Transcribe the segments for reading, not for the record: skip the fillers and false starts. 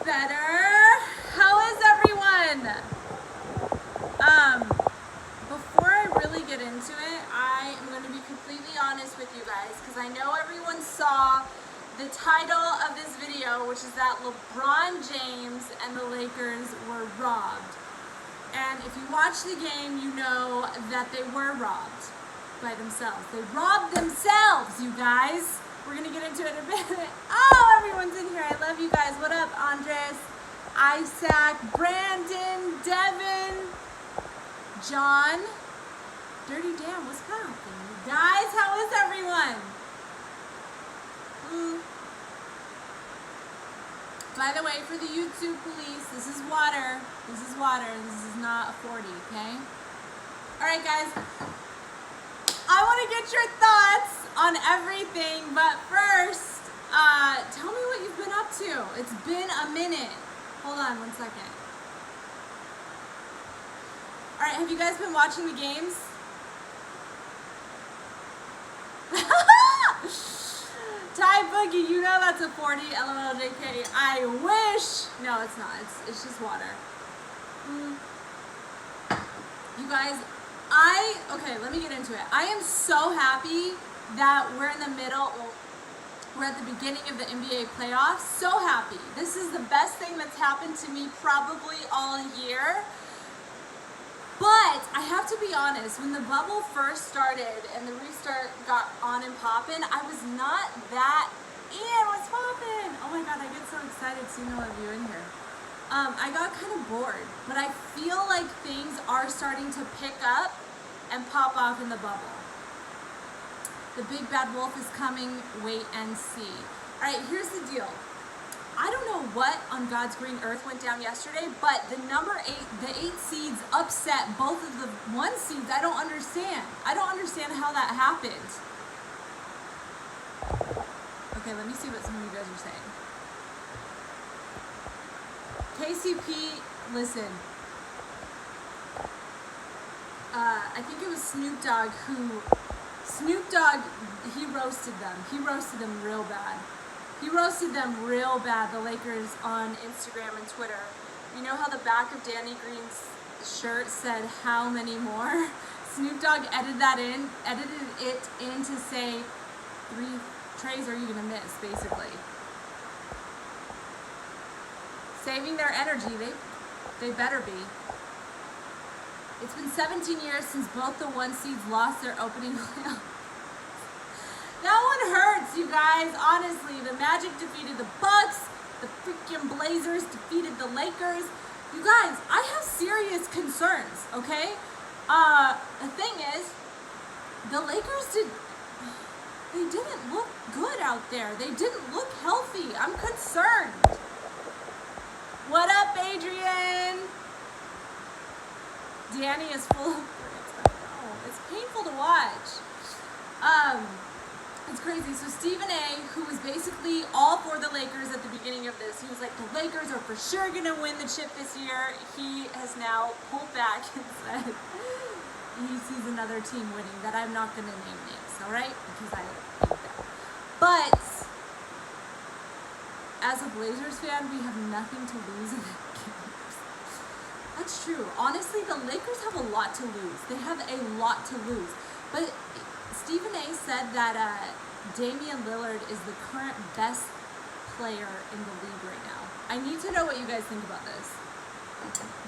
better. How is everyone? Before I really get into it, I am going to be completely honest with you guys because I know everyone saw the title of this video, which is that LeBron James and the Lakers were robbed. And if you watch the game, you know that they were robbed by themselves. They robbed themselves, you guys. We're going to get into it in a minute. Oh, everyone's in here. I love you guys. What up, Andres, Isaac, Brandon, Devin, John, Dirty Dan, what's happening? Guys, how is everyone? By the way, for the YouTube police, this is water. This is water. This is not a 40, okay? All right, guys. I want to get your thoughts on everything, but first, tell me what you've been up to. It's been a minute. Hold on 1 second. All right, have you guys been watching the games? Ty Boogie, you know that's a 40, LOL JK. I wish. No, it's not. It's just water. You guys, okay, let me get into it. I am so happy that we're in the middle, we're at the beginning of the NBA playoffs. So happy. This is the best thing that's happened to me probably all year. But I have to be honest, when the bubble first started and the restart got on and poppin', I was not that in. What's poppin'? Oh my God, I get so excited seeing all of you in here. I got kind of bored, but I feel like things are starting to pick up and pop off in the bubble. The big bad wolf is coming, wait and see. All right, here's the deal. I don't know what on God's green earth went down yesterday, but the eight seeds upset both of the 1 seeds. I don't understand. I don't understand how that happened. Okay, let me see what some of you guys are saying. KCP, listen. I think it was Snoop Dogg he roasted them. He roasted them real bad. He roasted them real bad, the Lakers, on Instagram and Twitter. You know how the back of Danny Green's shirt said, "How many more?" Snoop Dogg edited it in to say, 3 trays are you gonna miss, basically. Saving their energy, they better be. It's been 17 years since both the 1 seeds lost their opening playoff. That one hurts, you guys. Honestly, the Magic defeated the Bucks. The freaking Blazers defeated the Lakers. You guys, I have serious concerns, okay? The thing is, the Lakers didn't look good out there. They didn't look healthy. I'm concerned. What up, Adrian? Danny is full of bricks. I know. It's painful to watch. It's crazy. So Stephen A., who was basically all for the Lakers at the beginning of this, he was like, the Lakers are for sure going to win the chip this year. He has now pulled back and said he sees another team winning that I'm not going to name names, all right? Because I hate that. But as a Blazers fan, we have nothing to lose in that game. That's true. Honestly, the Lakers have a lot to lose. They have a lot to lose. But Stephen A. said that Damian Lillard is the current best player in the league right now. I need to know what you guys think about this.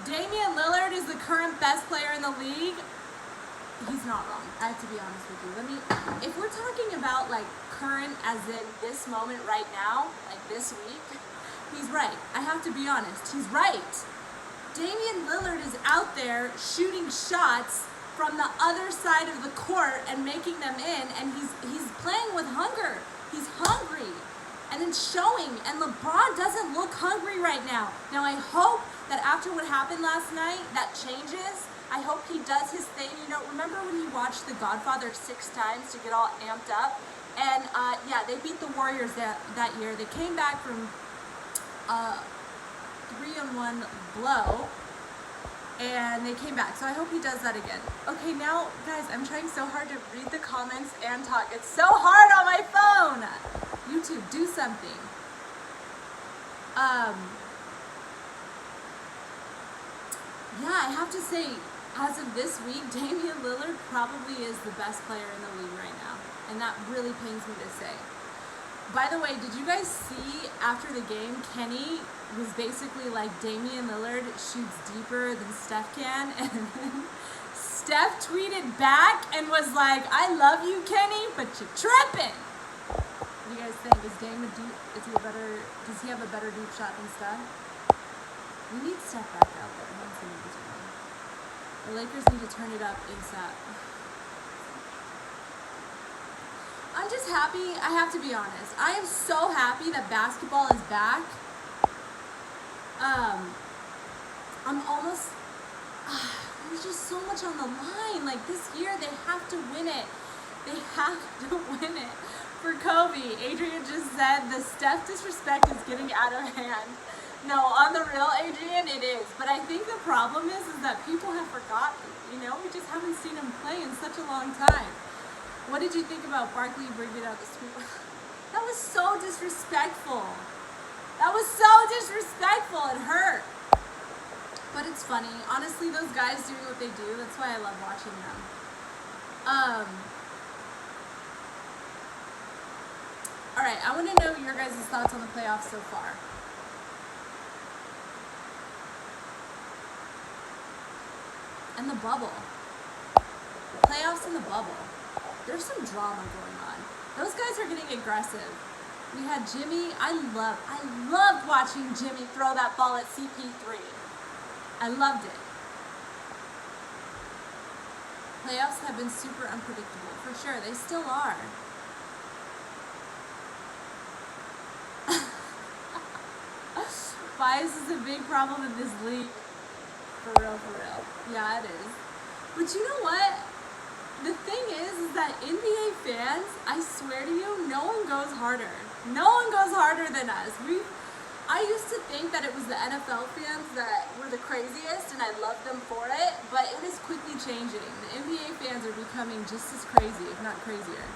Damian Lillard is the current best player in the league. He's not wrong. I have to be honest with you. If we're talking about like current as in this moment right now, like this week, he's right. I have to be honest. He's right. Damian Lillard is out there shooting shots from the other side of the court and making them in, and he's playing with hunger. He's hungry, and it's showing, and LeBron doesn't look hungry right now. Now, I hope that after what happened last night, that changes. I hope he does his thing. You know, remember when he watched The Godfather 6 times to get all amped up? And, yeah, they beat the Warriors that year. They came back from 3-1 blow, and they came back. So I hope he does that again. Okay, now, guys, I'm trying so hard to read the comments and talk. It's so hard on my phone. YouTube, do something. Yeah, I have to say, as of this week, Damian Lillard probably is the best player in the league right now. And that really pains me to say. By the way, did you guys see after the game, Kenny was basically like, Damian Lillard shoots deeper than Steph can? And then Steph tweeted back and was like, I love you, Kenny, but you're tripping. What do you guys think? Does he have a better deep shot than Steph? We need Steph back out there. The Lakers need to turn it up ASAP. I'm just happy, I have to be honest. I am so happy that basketball is back. I'm almost, there's just so much on the line. Like this year, they have to win it. They have to win it. For Kobe, Adrian just said the Steph disrespect is getting out of hand. No, on the real, Adrian, it is. But I think the problem is that people have forgotten. You know, we just haven't seen him play in such a long time. What did you think about Barkley bringing out the sweep? That was so disrespectful. That was so disrespectful. It hurt. But it's funny. Honestly, those guys doing what they do, that's why I love watching them. All right, I want to know your guys' thoughts on the playoffs so far. And the bubble. Playoffs in the bubble. There's some drama going on. Those guys are getting aggressive. We had Jimmy. I loved watching Jimmy throw that ball at CP3. I loved it. Playoffs have been super unpredictable, for sure. They still are. Bias is a big problem in this league. For real, for real. Yeah, it is. But you know what? The thing is that NBA fans, I swear to you, no one goes harder. No one goes harder than us. I used to think that it was the NFL fans that were the craziest, and I loved them for it, but it is quickly changing. The NBA fans are becoming just as crazy, if not crazier.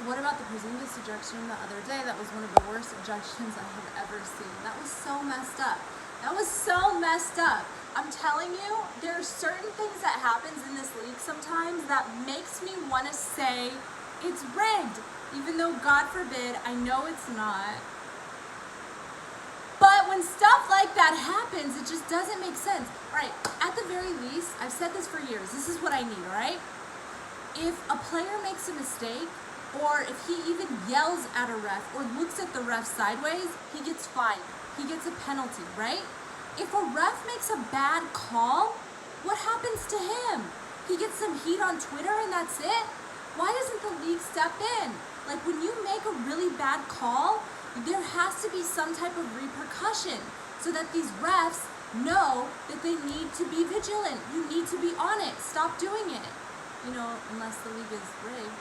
What about the Porzingis ejection the other day? That was one of the worst ejections I have ever seen. That was so messed up. That was so messed up. I'm telling you, there are certain things that happens in this league sometimes that makes me want to say it's rigged, even though God forbid, I know it's not. But when stuff like that happens, it just doesn't make sense. All right, at the very least, I've said this for years. This is what I need, all right? If a player makes a mistake, or if he even yells at a ref or looks at the ref sideways, he gets fined. He gets a penalty, right? If a ref makes a bad call, what happens to him? He gets some heat on Twitter and that's it? Why doesn't the league step in? Like when you make a really bad call, there has to be some type of repercussion so that these refs know that they need to be vigilant. You need to be on it. Stop doing it. You know, unless the league is rigged.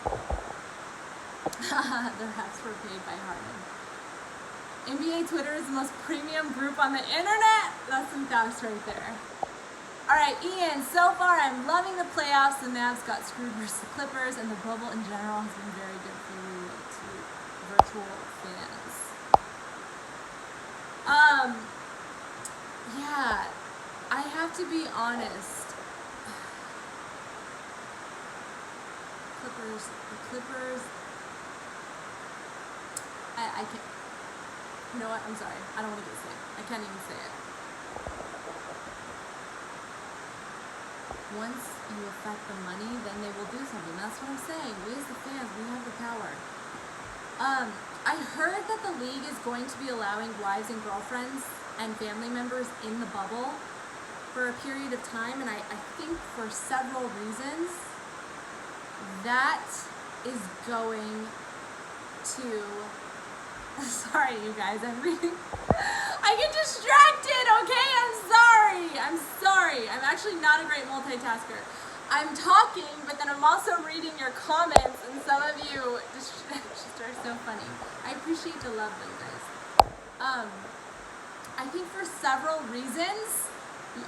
The refs were paid by Harden. NBA Twitter is the most premium group on the internet. That's some facts right there. Alright, Ian, so far I'm loving the playoffs. The Mavs got screwed versus the Clippers, and the bubble in general has been very good for you to virtual fans. Yeah, I have to be honest. The Clippers, I can't, you know what, I'm sorry, I don't want to get sick, I can't even say it. Once you affect the money, then they will do something, that's what I'm saying, we as the fans, we have the power. I heard that the league is going to be allowing wives and girlfriends and family members in the bubble for a period of time, and I think for several reasons. That is going to, sorry you guys, I'm reading, I get distracted, okay, I'm sorry, I'm actually not a great multitasker. I'm talking, but then I'm also reading your comments, and some of you just are so funny. I appreciate the love though, guys. I think for several reasons,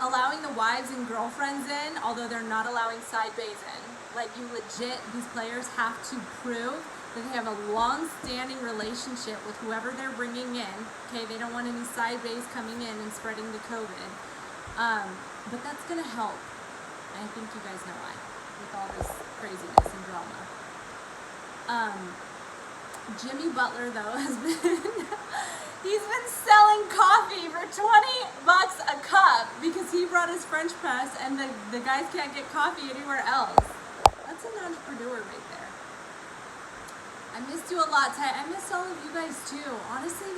allowing the wives and girlfriends in, although they're not allowing side bays in. Like you legit, these players have to prove that they have a long-standing relationship with whoever they're bringing in. Okay, they don't want any side bays coming in and spreading the COVID. But that's going to help. I think you guys know why, with all this craziness and drama. Jimmy Butler, though, has he's been selling coffee for $20 a cup because he brought his French press and the guys can't get coffee anywhere else. That's an entrepreneur right there. I missed you a lot, Ty. I missed all of you guys too. Honestly,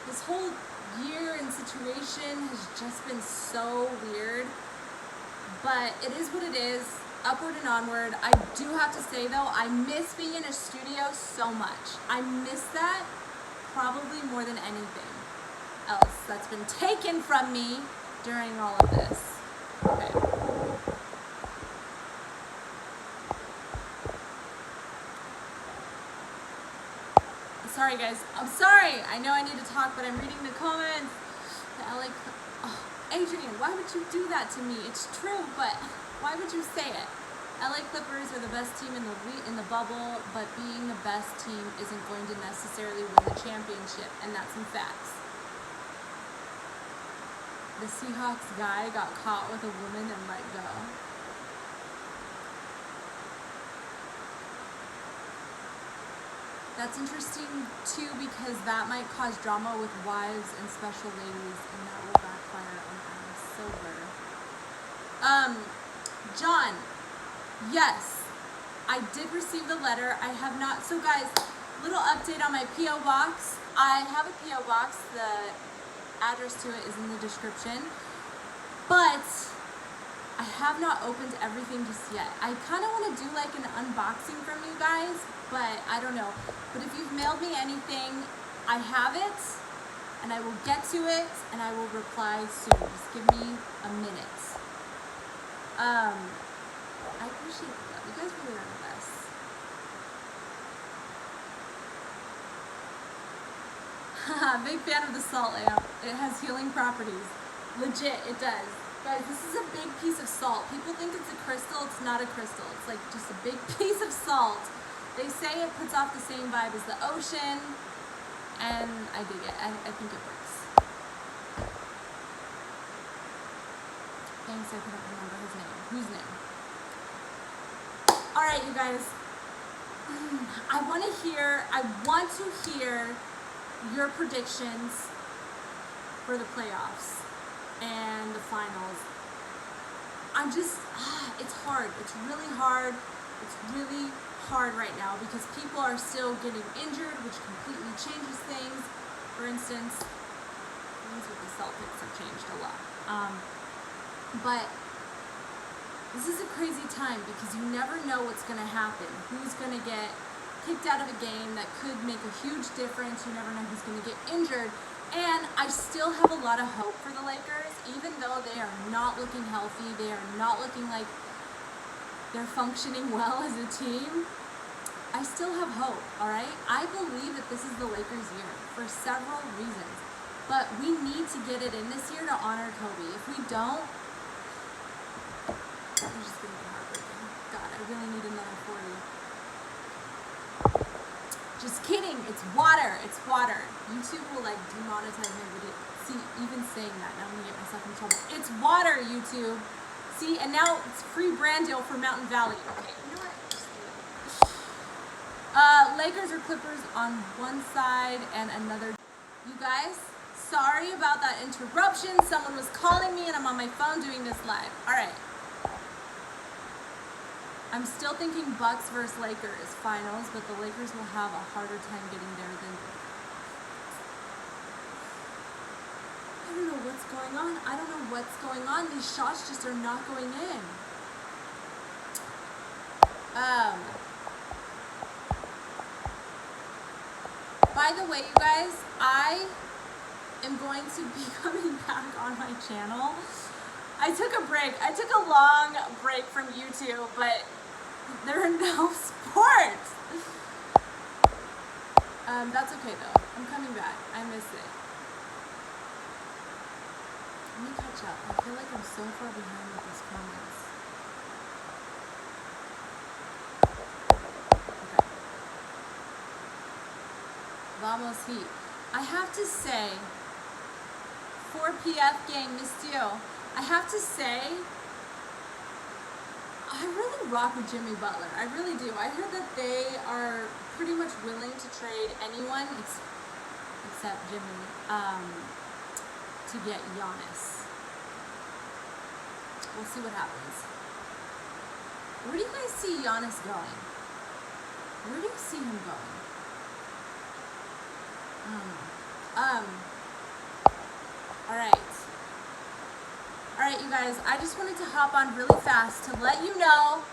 this whole year and situation has just been so weird. But it is what it is. Upward and onward. I do have to say though, I miss being in a studio so much. I miss that probably more than anything else that's been taken from me during all of this. Okay. Sorry guys, I'm sorry. I know I need to talk, but I'm reading the comments. The LA, oh, Adrian, why would you do that to me? It's true, but why would you say it? LA Clippers are the best team in the bubble, but being the best team isn't going to necessarily win the championship, and that's some facts. The Seahawks guy got caught with a woman and let go. That's interesting too, because that might cause drama with wives and special ladies, and that will backfire on I'm sober. John, yes, I did receive the letter. I have not. So guys, little update on my P.O. box. I have a P.O. box. The address to it is in the description, but I have not opened everything just yet. I kind of want to do like an unboxing from you guys, but I don't know. But if you've mailed me anything, I have it, and I will get to it, and I will reply soon. Just give me a minute. I appreciate that. You guys really are the best. Big fan of the salt lamp. It has healing properties. Legit, it does. Guys, this is a big piece of salt. People think it's a crystal. It's not a crystal. It's like just a big piece of salt. They say it puts off the same vibe as the ocean, and I dig it. I think it works. Thanks, I couldn't remember his name. Whose name? Alright, you guys. I want to hear your predictions for the playoffs and the finals. I'm just, it's hard. It's really hard. It's really hard right now because people are still getting injured, which completely changes things. For instance, things with the Celtics have changed a lot. But this is a crazy time because you never know what's going to happen. Who's going to get kicked out of a game that could make a huge difference. You never know who's going to get injured. And I still have a lot of hope for the Lakers, even though they are not looking healthy. They are not looking like they're functioning well as a team. I still have hope, all right? I believe that this is the Lakers' year for several reasons. But we need to get it in this year to honor Kobe. If we don't, I'm just going to be heartbreaking. God, I really need another 40. Just kidding. It's water. It's water. YouTube will like demonetize my video. See, even saying that, now I'm going to get myself in trouble. It's water, YouTube. See, and now it's free brand deal for Mountain Valley. Okay, you know what? Lakers or Clippers on one side and another. You guys, sorry about that interruption. Someone was calling me and I'm on my phone doing this live. All right. I'm still thinking Bucks versus Lakers finals, but the Lakers will have a harder time getting there than. I don't know what's going on. I don't know what's going on. These shots just are not going in. By the way, you guys, I am going to be coming back on my channel. I took a break. I took a long break from YouTube, but there are no sports. That's okay though. I'm coming back. I miss it. Let me catch up. I feel like I'm so far behind with these comments. utmost heat. I have to say, 4PF gang, missed you. I have to say, I really rock with Jimmy Butler. I really do. I heard that they are pretty much willing to trade anyone except Jimmy to get Giannis. We'll see what happens. Where do you guys see Giannis going? Where do you see him going? I don't know. Alright, you guys, I just wanted to hop on really fast to let you know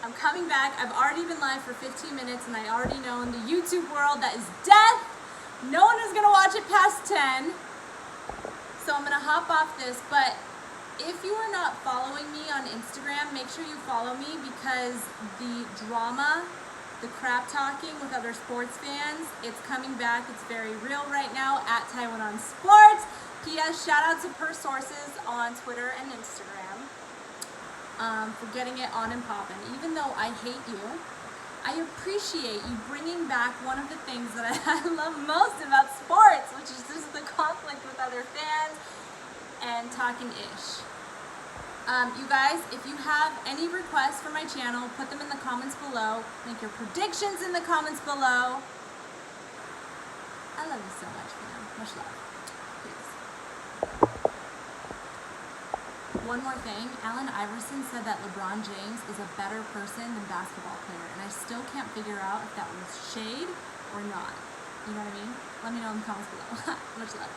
I'm coming back. I've already been live for 15 minutes, and I already know in the YouTube world that is death. No one is going to watch it past 10. So I'm going to hop off this, but if you are not following me on Instagram, make sure you follow me, because the drama, the crap talking with other sports fans, it's coming back. It's very real right now at Taiwan on Sports. P.S. Shout out to Per Sources on Twitter and Instagram for getting it on and popping. Even though I hate you, I appreciate you bringing back one of the things that I love most about sports, which is just the conflict with other fans and talking ish. You guys, if you have any requests for my channel, put them in the comments below. Make your predictions in the comments below. I love you so much, fam. Much love. Peace. One more thing. Allen Iverson said that LeBron James is a better person than basketball player, and I still can't figure out if that was shade or not. You know what I mean? Let me know in the comments below. Much love.